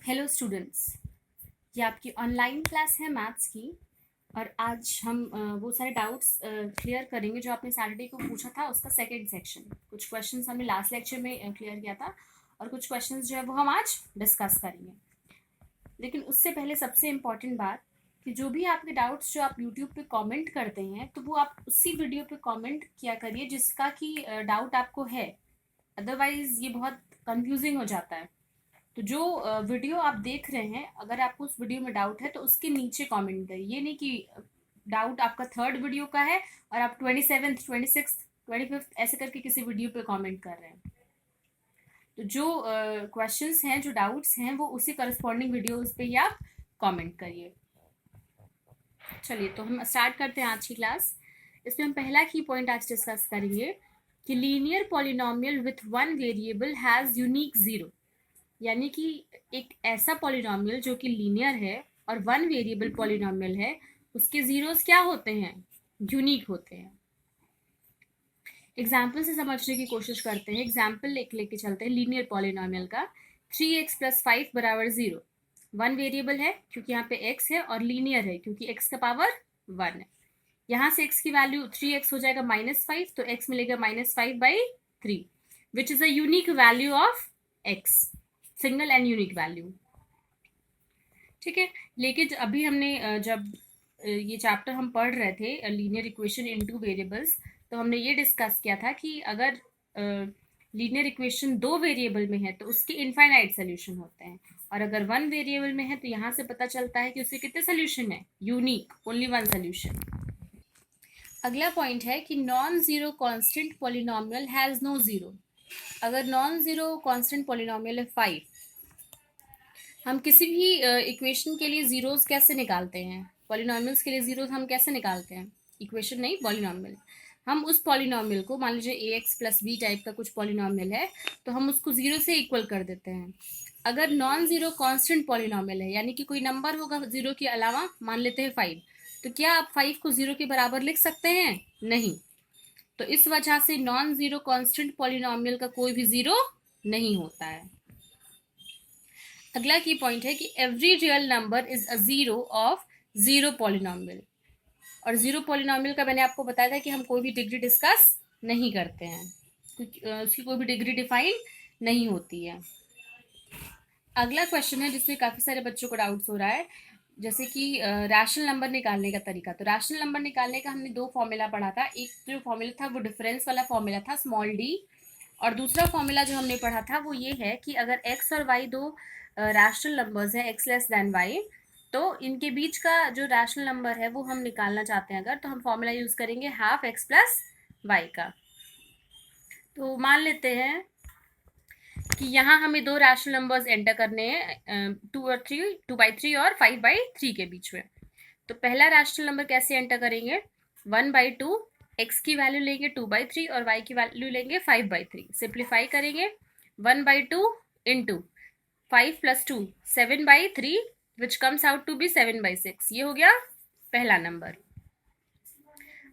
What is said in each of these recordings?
Hello students, ये आपकी online class है मैथ्स की। और आज हम वो सारे डाउट्स क्लियर करेंगे जो आपने सैटरडे को पूछा था, उसका सेकंड सेक्शन। कुछ क्वेश्चंस हमने लास्ट लेक्चर में क्लियर किया था और कुछ क्वेश्चंस जो है वो हम आज डिस्कस करेंगे। लेकिन उससे पहले सबसे इम्पॉर्टेंट बात कि जो भी आपके डाउट्स जो आप यूट्यूब पे कमेंट करते हैं, तो वो आप उसी वीडियो पे कमेंट किया करिए जिसका कि डाउट आपको है। अदरवाइज ये बहुत कंफ्यूजिंग हो जाता है। तो जो वीडियो आप देख रहे हैं, अगर आपको उस वीडियो में डाउट है तो उसके नीचे कमेंट करिए। ये नहीं कि डाउट आपका थर्ड वीडियो का है और आप 27th 26th 25th ऐसे करके किसी वीडियो पे कमेंट कर रहे हैं। तो जो क्वेश्चंस हैं, जो डाउट्स हैं, वो उसी करस्पॉन्डिंग वीडियोस पे ही आप कमेंट करिए। चलिए, तो हम स्टार्ट करते हैं आज की क्लास। इसमें हम पहला की पॉइंट आज डिस्कस करेंगे कि linear polynomial with one variable has unique zero. यानी कि एक ऐसा पॉलिनोमियल जो कि लीनियर है और वन वेरिएबल पॉलिनोमियल है, उसके जीरोस क्या होते हैं? यूनिक होते हैं। एग्जाम्पल से समझने की कोशिश करते हैं। एग्जाम्पल लेके चलते हैं लीनियर पॉलिनोमियल का। 3x + 5 = 0। वन वेरिएबल है क्योंकि यहाँ पे x है, और लीनियर है क्योंकि x का पावर 1 है। यहाँ से x की वैल्यू 3x हो जाएगा -5, तो x मिलेगा -5/3, which is a unique value of x, single and unique value. ठीक है। लेकिन अभी हमने जब ये चैप्टर हम पढ़ रहे थे linear equation in two variables, तो हमने ये डिस्कस किया था कि अगर लीनियर इक्वेशन दो वेरिएबल में है तो उसके इनफाइनाइट सोल्यूशन होते हैं, और अगर वन वेरिएबल में है तो यहाँ से पता चलता है कि उसके कितने सोल्यूशन है? Unique, only one solution. अगला पॉइंट है कि non zero constant polynomial has no zero. अगर नॉन जीरो कांस्टेंट पॉलिनोमियल है 5, हम किसी भी इक्वेशन के लिए जीरोस कैसे निकालते हैं? पॉलिनोमियल्स के लिए जीरोस हम कैसे निकालते हैं? इक्वेशन नहीं, पॉलिनोमियल। हम उस पॉलिनोमियल को, मान लीजिए ax + b टाइप का कुछ पॉलिनोमियल है, तो हम उसको जीरो से इक्वल कर देते हैं। अगर नॉन जीरो कांस्टेंट पॉलिनोमियल है, यानी कि कोई नंबर होगा जीरो के अलावा, मान लेते हैं 5, तो क्या आप 5 को जीरो के बराबर लिख सकते हैं? नहीं। तो इस वजह से नॉन जीरो कांस्टेंट पॉलिनोमियल का कोई भी जीरो नहीं होता है। अगला की पॉइंट है कि every real number is a zero of zero polynomial. और जीरो पॉलिनोमियल का मैंने आपको बताया था कि हम कोई भी डिग्री डिस्कस नहीं करते हैं, उसकी कोई भी डिग्री डिफाइन नहीं होती है। अगला क्वेश्चन है जिसमें काफी सारे बच्चों को डाउट्स हो रहा है, जैसे कि रैशनल नंबर निकालने का तरीका। तो रैशनल नंबर निकालने का हमने दो फॉर्मूला पढ़ा था। एक जो फॉर्मूला था वो डिफरेंस वाला फॉर्मूला था, स्मॉल डी। और दूसरा फॉर्मूला जो हमने पढ़ा था वो ये है कि अगर x और y दो रैशनल नंबर्स हैं, x लेस देन y, तो इनके बीच का जो रैशनल नंबर है वो हम निकालना चाहते हैं अगर, तो हम फॉर्मूला यूज करेंगे हाफ x + y का। तो मान लेते हैं कि यहाँ हमें दो रैशनल नंबर्स एंटर करने हैं, 2/3 और 5/3 के बीच में। तो पहला रैशनल नंबर कैसे एंटर करेंगे? 1/2, x की वैल्यू लेंगे 2/3 और y की वैल्यू लेंगे 5/3। सिंप्लीफाई करेंगे, 1/2 into 5 + 2 7/3, which comes out to be 7/6। ये हो गया पहला नंबर।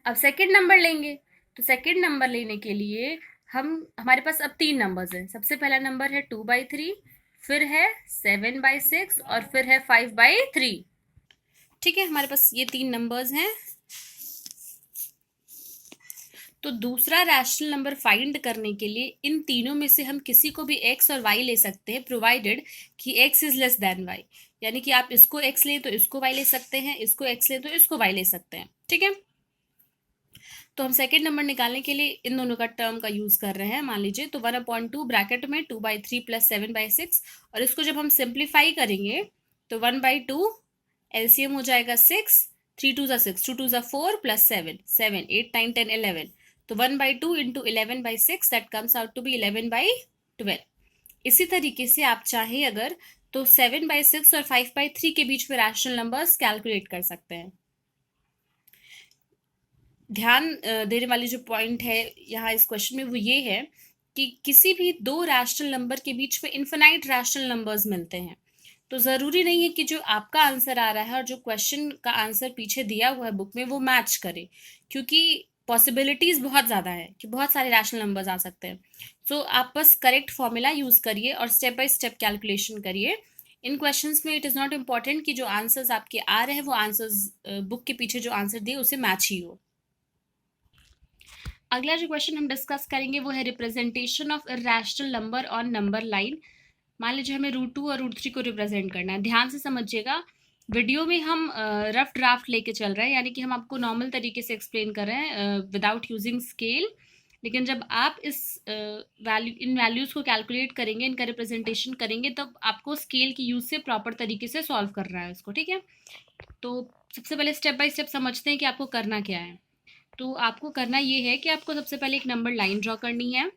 अब सेकेंड नंबर लेंगे, तो सेकेंड नंबर लेने के लिए हमारे पास अब तीन नंबर्स हैं। सबसे पहला नंबर है 2/3, फिर है 7/6 और फिर है 5/3। ठीक है, हमारे पास ये तीन नंबर्स हैं। तो दूसरा रैशनल नंबर फाइंड करने के लिए इन तीनों में से हम किसी को भी x और y ले सकते हैं, प्रोवाइडेड कि x is less than y। यानी कि आप इसको x लें तो इसको y ले सकते हैं, इसको x लें तो इसको y ले सकते हैं। ठीक है, तो हम सेकेंड नंबर निकालने के लिए इन दोनों का टर्म का यूज कर रहे हैं। मान लीजिए, तो 1/2 ब्रैकेट में 2/3 + 7/6, और इसको जब हम सिंप्लीफाई करेंगे तो 1/2 एलसीएम हो जाएगा 6, 3 2 6, 2 2 4 + 7 7 8 9 10 11। तो 1/2 into 11/6, that comes out to be 11/12। इसी तरीके से आप चाहें अगर, तो 7/6 और 5/3 के बीच में रैशनल नंबर्स कैलकुलेट कर सकते हैं। ध्यान देने वाली जो पॉइंट है यहाँ इस क्वेश्चन में वो ये है कि किसी भी दो रैशनल नंबर के बीच में इन्फिनाइट रैशनल नंबर्स मिलते हैं। तो ज़रूरी नहीं है कि जो आपका आंसर आ रहा है और जो क्वेश्चन का आंसर पीछे दिया हुआ है बुक में वो मैच करे, क्योंकि पॉसिबिलिटीज बहुत ज़्यादा है कि बहुत सारे रैशनल नंबर्स आ सकते हैं। तो आप बस करेक्ट फॉर्मूला यूज़ करिए और स्टेप बाय स्टेप कैलकुलेशन करिए। इन क्वेश्चंस में इट इज़ नॉट इम्पॉर्टेंट कि जो आंसर्स आपके आ रहे हैं वो आंसर्स बुक के पीछे जो आंसर दिए उसे मैच ही हो। अगला जो क्वेश्चन हम डिस्कस करेंगे वो है representation of irrational number on number line. मान लीजिए हमें √2 और √3 को रिप्रेजेंट करना है। ध्यान से समझिएगा, वीडियो में हम रफ ड्राफ्ट लेके चल रहे हैं, यानी कि हम आपको नॉर्मल तरीके से एक्सप्लेन कर रहे हैं विदाउट यूजिंग स्केल। लेकिन जब आप इन वैल्यूज़ को कैलकुलेट करेंगे, इनका रिप्रेजेंटेशन करेंगे, तब आपको स्केल की यूज़ से प्रॉपर तरीके से सॉल्व करना है उसको, ठीक है। तो सबसे पहले स्टेप बाय स्टेप समझते हैं कि आपको करना क्या है। तो आपको करना ये है कि आपको सबसे पहले एक नंबर लाइन ड्रॉ करनी है,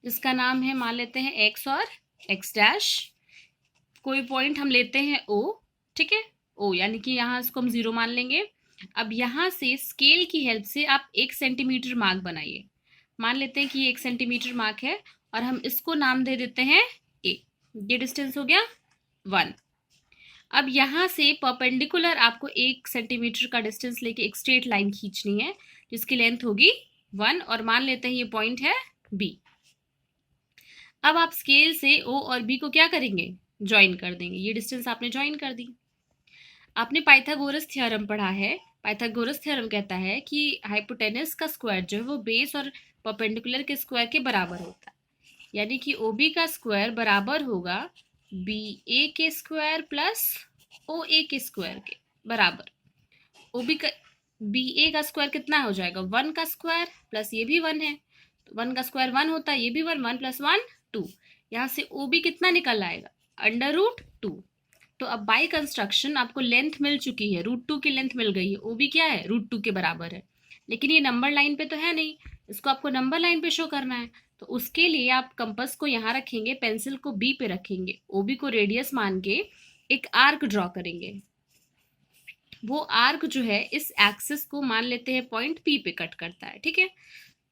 जिसका नाम है, मान लेते हैं एक्स और एक्स डैश। कोई पॉइंट हम लेते हैं ओ, ठीक है, ओ, यानी कि यहाँ इसको हम 0 मान लेंगे। अब यहाँ से स्केल की हेल्प से आप 1 सेंटीमीटर मार्क बनाइए। मान लेते हैं कि ये 1 सेंटीमीटर मार्क है और हम इसको नाम दे देते हैं ए। ये डिस्टेंस हो गया 1। अब यहाँ से परपेंडिकुलर आपको 1 सेंटीमीटर का डिस्टेंस लेके एक स्ट्रेट लाइन खींचनी है जिसकी लेंथ होगी 1, और मान लेते हैं ये पॉइंट है बी। अब आप स्केल से ओ और बी को क्या करेंगे, ज्वाइन कर देंगे। ये डिस्टेंस आपने ज्वाइन कर दी। आपने पाइथागोरस थ्योरम पढ़ा है। पाइथागोरस थ्योरम कहता है कि हाइपोटेनस का स्क्वायर जो है वो बेस और परपेंडिकुलर के स्क्वायर के बराबर होता है, यानी कि ओ बी का स्क्वायर बराबर होगा बी ए के स्क्वायर प्लस ओ ए के स्क्वायर के बराबर। ओ बी का बी ए का स्क्वायर कितना हो जाएगा, 1 का स्क्वायर प्लस ये भी 1 है, तो 1 का स्क्वायर 1 होता है, ये भी 1, 1 + 1 2। यहाँ से ओ बी कितना निकल आएगा, √2। तो अब बाय कंस्ट्रक्शन आपको लेंथ मिल चुकी है, √2 की लेंथ मिल गई है। ओ बी क्या है, √2 के बराबर है। लेकिन ये नंबर लाइन पे तो है नहीं, इसको आपको नंबर लाइन पे शो करना है। तो उसके लिए आप कंपास को यहाँ रखेंगे, पेंसिल को बी पे रखेंगे, ओ बी को रेडियस मान के एक आर्क ड्रॉ करेंगे। वो आर्क जो है इस एक्सिस को मान लेते हैं पॉइंट पी पे कट करता है, ठीक है।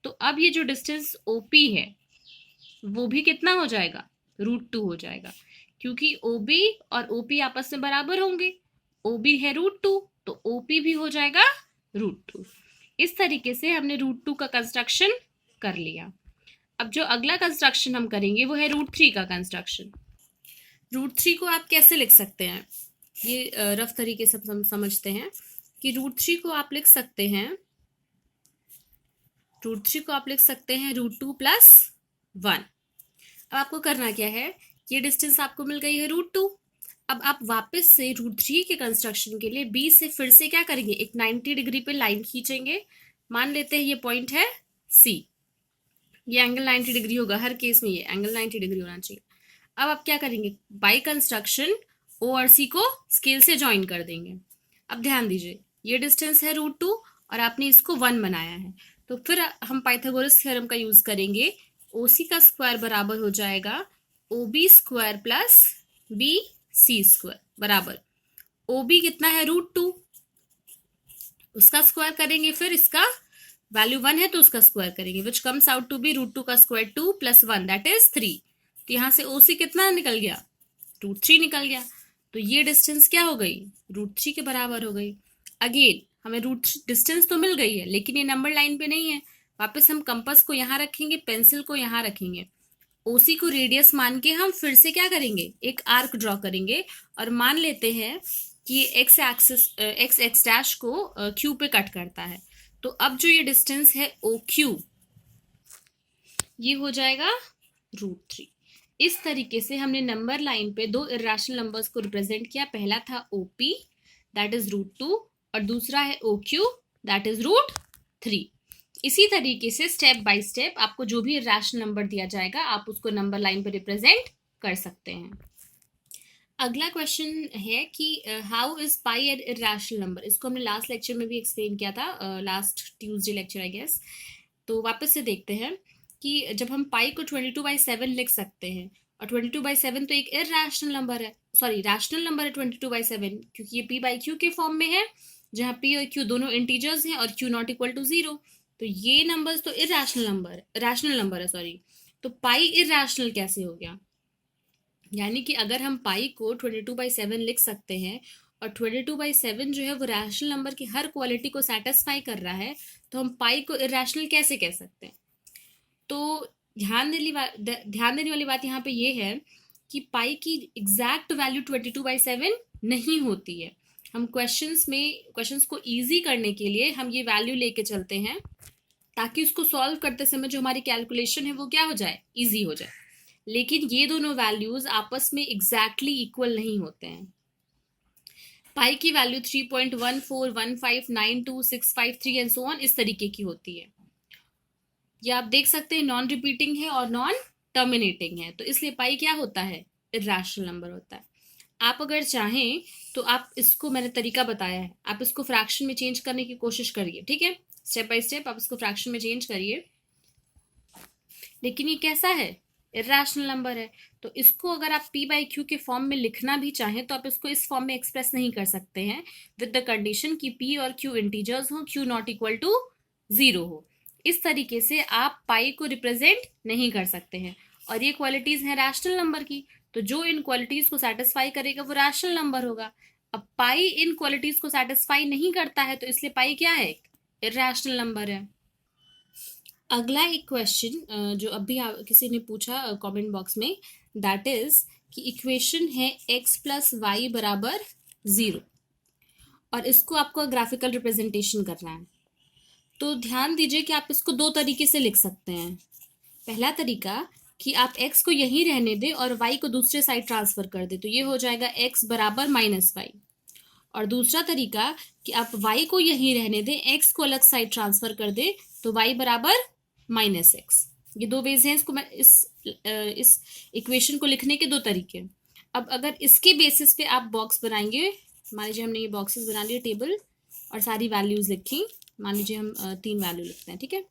तो अब ये जो डिस्टेंस ओपी है वो भी कितना हो जाएगा, √2 हो जाएगा, क्योंकि ओबी और ओपी आपस में बराबर होंगे। ओबी है √2 तो ओपी भी हो जाएगा √2। इस तरीके से हमने √2 का कंस्ट्रक्शन कर लिया। अब जो अगला कंस्ट्रक्शन हम करेंगे वो है √3 का कंस्ट्रक्शन। √3 को आप कैसे लिख सकते हैं, ये रफ तरीके से हम समझते हैं कि √3 को आप लिख सकते हैं, √3 को आप लिख सकते हैं √2 + 1। अब आपको करना क्या है, ये डिस्टेंस आपको मिल गई है √2। अब आप वापस से √3 के कंस्ट्रक्शन के लिए बी से फिर से क्या करेंगे, एक 90 डिग्री पे लाइन खींचेंगे। मान लेते हैं ये पॉइंट है सी, ये एंगल 90 डिग्री होगा, हर केस में ये एंगल 90 डिग्री होना चाहिए। अब आप क्या करेंगे, बाय कंस्ट्रक्शन ओ और सी को स्केल से ज्वाइन कर देंगे। अब ध्यान दीजिए, ये डिस्टेंस है √2 और आपने इसको 1 बनाया है, तो फिर हम पाइथागोरस थ्योरम का यूज करेंगे। ओ सी का स्क्वायर बराबर हो जाएगा O B square plus B C square बराबर, ओ बी कितना है √2, उसका स्क्वायर करेंगे, फिर इसका वैल्यू 1 है तो उसका स्क्वायर करेंगे, which comes out to be √2 का स्क्वायर 2 + 1 दैट इज 3। तो यहाँ से ओ सी कितना निकल गया, √3 निकल गया। तो ये डिस्टेंस क्या हो गई, √3 के बराबर हो गई। अगेन हमें √3 डिस्टेंस तो मिल गई है, लेकिन ये नंबर लाइन पे नहीं है। वापस हम कंपास को यहाँ रखेंगे, पेंसिल को यहाँ रखेंगे, ओसी को रेडियस मान के हम फिर से क्या करेंगे, एक आर्क ड्रॉ करेंगे और मान लेते हैं कि ये एक्स एक्सिस एक्स डैश को क्यू पे कट करता है। तो अब जो ये डिस्टेंस है ओ क्यू, ये हो जाएगा √3। इस तरीके से हमने नंबर लाइन पे दो इरेशनल नंबर्स को रिप्रेजेंट किया। पहला था ओपी दैट इज √2 और दूसरा है ओ क्यू दैट इज √3। इसी तरीके से स्टेप बाय स्टेप आपको जो भी इरेशनल नंबर दिया जाएगा आप उसको नंबर लाइन पे रिप्रेजेंट कर सकते हैं। अगला क्वेश्चन है कि how is pi an irrational number. इसको हमने लास्ट लेक्चर में भी एक्सप्लेन किया था, last Tuesday lecture I guess. तो वापस से देखते हैं कि जब हम पाई को 22/7 लिख सकते हैं, और 22/7 तो एक इरेशनल नंबर है, सॉरी रैशनल नंबर है 22/7, क्योंकि ये p/q के फॉर्म में है, जहाँ p और q दोनों इंटीजर्स हैं और q नॉट इक्वल टू 0। तो ये नंबर्स तो रैशनल नंबर है सॉरी। तो पाई इरेशनल कैसे हो गया, यानी कि अगर हम पाई को 22/7 लिख सकते हैं और 22/7 जो है वो रैशनल नंबर की हर क्वालिटी को सेटिस्फाई कर रहा है, तो हम पाई को इरेशनल कैसे कह सकते हैं। तो ध्यान देने वाली बात यहाँ पे ये है कि पाई की एग्जैक्ट वैल्यू 22/7 नहीं होती है। हम क्वेश्चंस को इजी करने के लिए हम ये वैल्यू लेके चलते हैं ताकि उसको सॉल्व करते समय जो हमारी कैलकुलेशन है वो क्या हो जाए, इजी हो जाए। लेकिन ये दोनों वैल्यूज आपस में एग्जैक्टली इक्वल नहीं होते हैं। पाई की वैल्यू 3.14159265 एंड सो ऑन इस तरीके की होती है। ये आप देख सकते हैं नॉन रिपीटिंग है और नॉन टर्मिनेटिंग है, तो इसलिए पाई क्या होता है, इर्रेशनल नंबर होता है। आप अगर चाहें तो आप इसको, मैंने तरीका बताया है, आप इसको फ्रैक्शन में चेंज करने की कोशिश करिए, ठीक है, स्टेप बाय स्टेप आप इसको फ्रैक्शन में चेंज करिए। लेकिन ये कैसा है, इर्रेशनल नंबर है, तो इसको अगर आप p/q के फॉर्म में लिखना भी चाहें तो आप इसको इस फॉर्म में एक्सप्रेस नहीं कर सकते हैं, विद द कंडीशन कि p और q इंटीजर्स हो, q नॉट इक्वल टू 0 हो। इस तरीके से आप पाई को रिप्रेजेंट नहीं कर सकते हैं, और ये क्वालिटीज हैं रैशनल नंबर की, तो जो इन क्वालिटीज को सेटिस्फाई करेगा वो रैशनल नंबर होगा। अब पाई इन क्वालिटीज को सेटिस्फाई नहीं करता है, तो इसलिए पाई क्या है, इर्रेशनल नंबर है। अगला एक क्वेश्चन जो अभी किसी ने पूछा कमेंट बॉक्स में, दैट इज कि इक्वेशन है x प्लस वाई बराबर 0 और इसको आपको ग्राफिकल रिप्रेजेंटेशन करना है। तो ध्यान दीजिए कि आप इसको दो तरीके से लिख सकते हैं। पहला तरीका कि आप x को यहीं रहने दें और y को दूसरे साइड ट्रांसफर कर दें, तो ये हो जाएगा x बराबर -y। और दूसरा तरीका कि आप y को यहीं रहने दें, x को अलग साइड ट्रांसफर कर दें, तो y बराबर -x। ये दो वेज हैं इसको, मैं इस इक्वेशन को लिखने के दो तरीके। अब अगर इसके बेसिस पे आप बॉक्स बनाएंगे, मान लीजिए हमने ये बॉक्सेस बना लिए टेबल और सारी वैल्यूज लिखी, मान लीजिए हम 3 वैल्यू लिखते हैं, ठीक है।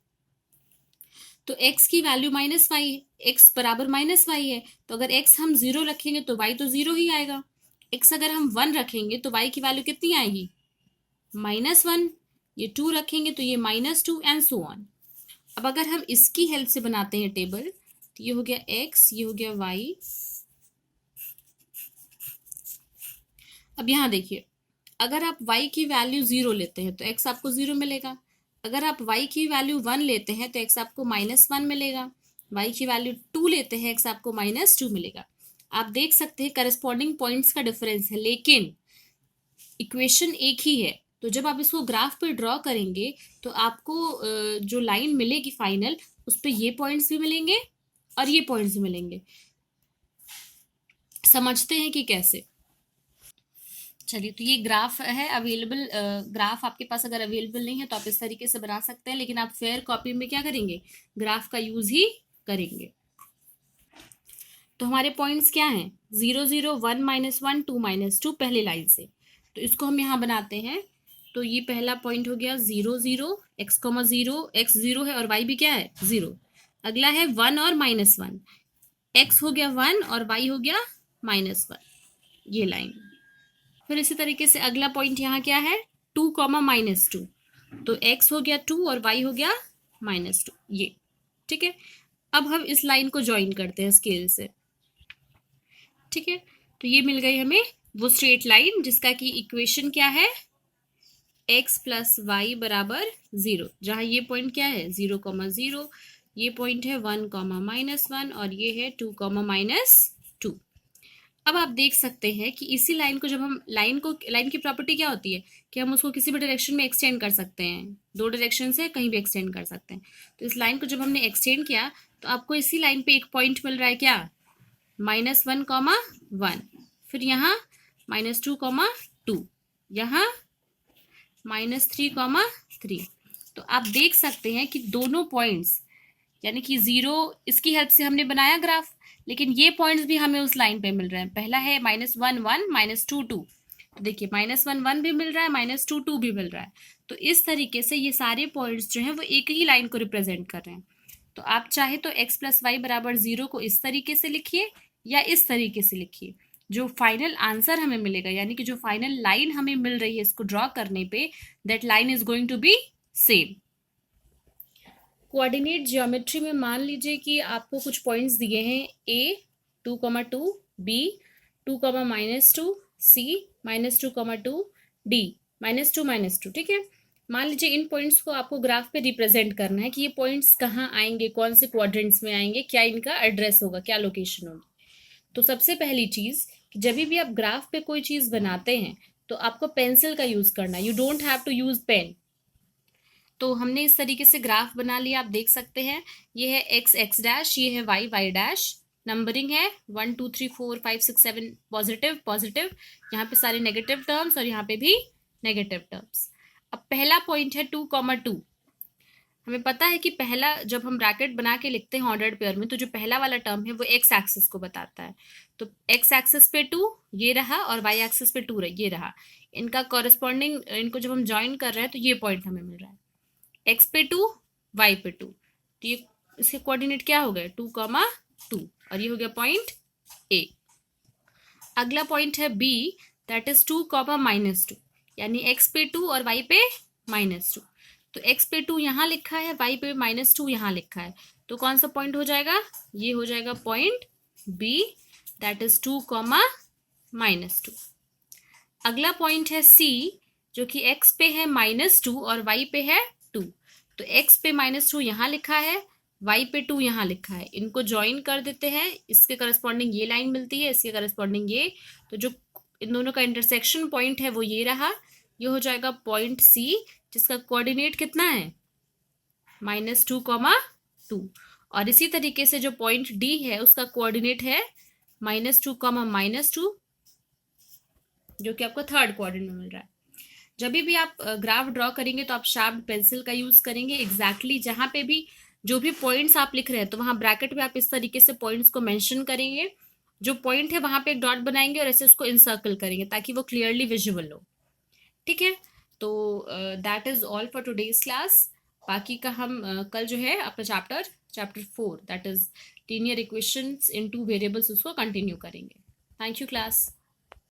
तो x की वैल्यू -y, x बराबर -y है, तो अगर x हम 0 रखेंगे तो y तो 0 ही आएगा। x अगर हम 1 रखेंगे तो y की वैल्यू कितनी आएगी, -1। ये 2 रखेंगे तो ये -2 एंड सो ऑन। अब अगर हम इसकी हेल्प से बनाते हैं टेबल, तो ये हो गया x, ये हो गया y। अब यहां देखिए, अगर आप y की वैल्यू 0 लेते हैं तो x आपको 0 मिलेगा। अगर आप y की वैल्यू 1 लेते हैं तो x आपको -1 मिलेगा। y की वैल्यू 2 लेते हैं, x आपको -2 मिलेगा। आप देख सकते हैं करस्पॉन्डिंग पॉइंट्स का डिफरेंस है, लेकिन इक्वेशन एक ही है। तो जब आप इसको ग्राफ पे ड्रॉ करेंगे तो आपको जो लाइन मिलेगी फाइनल, उस पर ये पॉइंट्स भी मिलेंगे और ये पॉइंट्स भी मिलेंगे। समझते हैं कि कैसे, चलिए। तो ये ग्राफ है अवेलेबल, ग्राफ आपके पास अगर अवेलेबल नहीं है तो आप इस तरीके से बना सकते हैं, लेकिन आप फेयर कॉपी में क्या करेंगे, ग्राफ का यूज ही करेंगे। तो हमारे पॉइंट्स क्या हैं, 0 0 1 -1 2 -2 पहले लाइन से। तो इसको हम यहाँ बनाते हैं। तो ये पहला पॉइंट हो गया 0 0, x, 0, x 0 है और y भी क्या है 0। अगला है 1 और -1, x हो गया 1 और y हो गया -1, ये लाइन। फिर इसी तरीके से अगला पॉइंट यहाँ क्या है, 2, -2, तो x हो गया 2 और y हो गया -2, ये ठीक है। अब हम इस लाइन को ज्वाइन करते हैं स्केल से, ठीक है। तो ये मिल गई हमें वो स्ट्रेट लाइन जिसका कि इक्वेशन क्या है, x प्लस वाई बराबर 0, जहां ये पॉइंट क्या है 0, 0, ये पॉइंट है 1, -1 और ये है 2, -2। अब आप देख सकते हैं कि इसी लाइन को जब हम लाइन की प्रॉपर्टी क्या होती है कि हम उसको किसी भी डायरेक्शन में एक्सटेंड कर सकते हैं, दो डायरेक्शन से कहीं भी एक्सटेंड कर सकते हैं। तो इस लाइन को जब हमने एक्सटेंड किया तो आपको इसी लाइन पे एक पॉइंट मिल रहा है क्या, -1, 1, फिर यहाँ -2, 2, यहाँ -3, 3। तो आप देख सकते हैं कि दोनों पॉइंट्स, यानी कि 0 इसकी हेल्प से हमने बनाया ग्राफ, लेकिन ये पॉइंट्स भी हमें उस लाइन पे मिल रहे हैं। पहला है -1 1, -2 2, तो देखिए -1 1 भी मिल रहा है, -2 2 भी मिल रहा है। तो इस तरीके से ये सारे पॉइंट्स जो हैं वो एक ही लाइन को रिप्रेजेंट कर रहे हैं। तो आप चाहे तो x प्लस वाई बराबर 0 को इस तरीके से लिखिए या इस तरीके से लिखिए, जो फाइनल आंसर हमें मिलेगा, यानी कि जो फाइनल लाइन हमें मिल रही है इसको ड्रॉ करने पे, that line is going to be same. Coordinate geometry में मान लीजिए कि आपको कुछ पॉइंट्स दिए हैं, a 2, 2, b 2, -2, c -2, 2, d -2, -2, ठीक है। मान लीजिए इन पॉइंट्स को आपको ग्राफ पे रिप्रेजेंट करना है कि ये पॉइंट्स कहाँ आएंगे, कौन से क्वाड्रेंट्स में आएंगे, क्या इनका एड्रेस होगा, क्या लोकेशन होगी। तो सबसे पहली चीज कि जब भी आप ग्राफ पे कोई चीज बनाते हैं तो आपको पेंसिल का यूज करना है, you don't have to use pen. तो हमने इस तरीके से ग्राफ बना लिया, आप देख सकते हैं। ये है एक्स एक्स डैश, ये है वाई वाई डैश, नंबरिंग है 1 2 3 4 5 6 7, पॉजिटिव पॉजिटिव, यहाँ पे सारे नेगेटिव टर्म्स और यहाँ पे भी नेगेटिव टर्म्स। अब पहला पॉइंट है 2,2। हमें पता है कि पहला जब हम ब्रैकेट बना के लिखते हैं ऑर्डर्ड पेयर में, तो जो पहला वाला टर्म है वो एक्स एक्सिस को बताता है। तो एक्स एक्सिस पे 2 ये रहा और वाई एक्सिस पे 2 ये रहा। इनका कॉरेस्पॉन्डिंग, इनको जब हम ज्वाइन कर रहे हैं तो ये पॉइंट हमें मिल रहा है, एक्स पे 2 वाई पे 2। तो ये इसके कोऑर्डिनेट क्या हो गए 2,2, और ये हो गया पॉइंट ए। अगला पॉइंट है बी, दैट इज 2,-2, यानी एक्स पे 2 और वाई पे -2। तो एक्स पे 2 यहाँ लिखा है, वाई पे -2 यहाँ लिखा है, तो कौन सा पॉइंट हो जाएगा, ये हो जाएगा पॉइंट बी, दैट इज 2,-2। अगला पॉइंट है सी, जो कि एक्स पे है -2 और वाई पे है 2। तो एक्स पे -2 यहाँ लिखा है, वाई पे 2 यहाँ लिखा है, इनको ज्वाइन कर देते हैं, इसके करस्पॉन्डिंग ये लाइन मिलती है, इसके करस्पॉन्डिंग ये। तो जो इन दोनों का इंटरसेक्शन पॉइंट है वो ये रहा, ये हो जाएगा पॉइंट सी, जिसका कोऑर्डिनेट कितना है -2,2। और इसी तरीके से जो पॉइंट डी है उसका कोऑर्डिनेट है -2,-2, जो कि आपको थर्ड क्वाड्रेंट में मिल रहा है। जब भी आप ग्राफ ड्रॉ करेंगे तो आप शार्प पेंसिल का यूज करेंगे। एग्जैक्टली जहां पे भी जो भी पॉइंट्स आप लिख रहे हैं तो वहां ब्रैकेट में आप इस तरीके से पॉइंट्स को मेंशन करेंगे, जो पॉइंट है वहां पे एक डॉट बनाएंगे और ऐसे उसको इंसर्कल करेंगे ताकि वो क्लियरली विजिबल हो। ठीक है, तो that is all for today's class. बाकी का हम कल जो है अपना chapter 4 that is linear equations in 2 variables उसको कंटिन्यू करेंगे। Thank you class.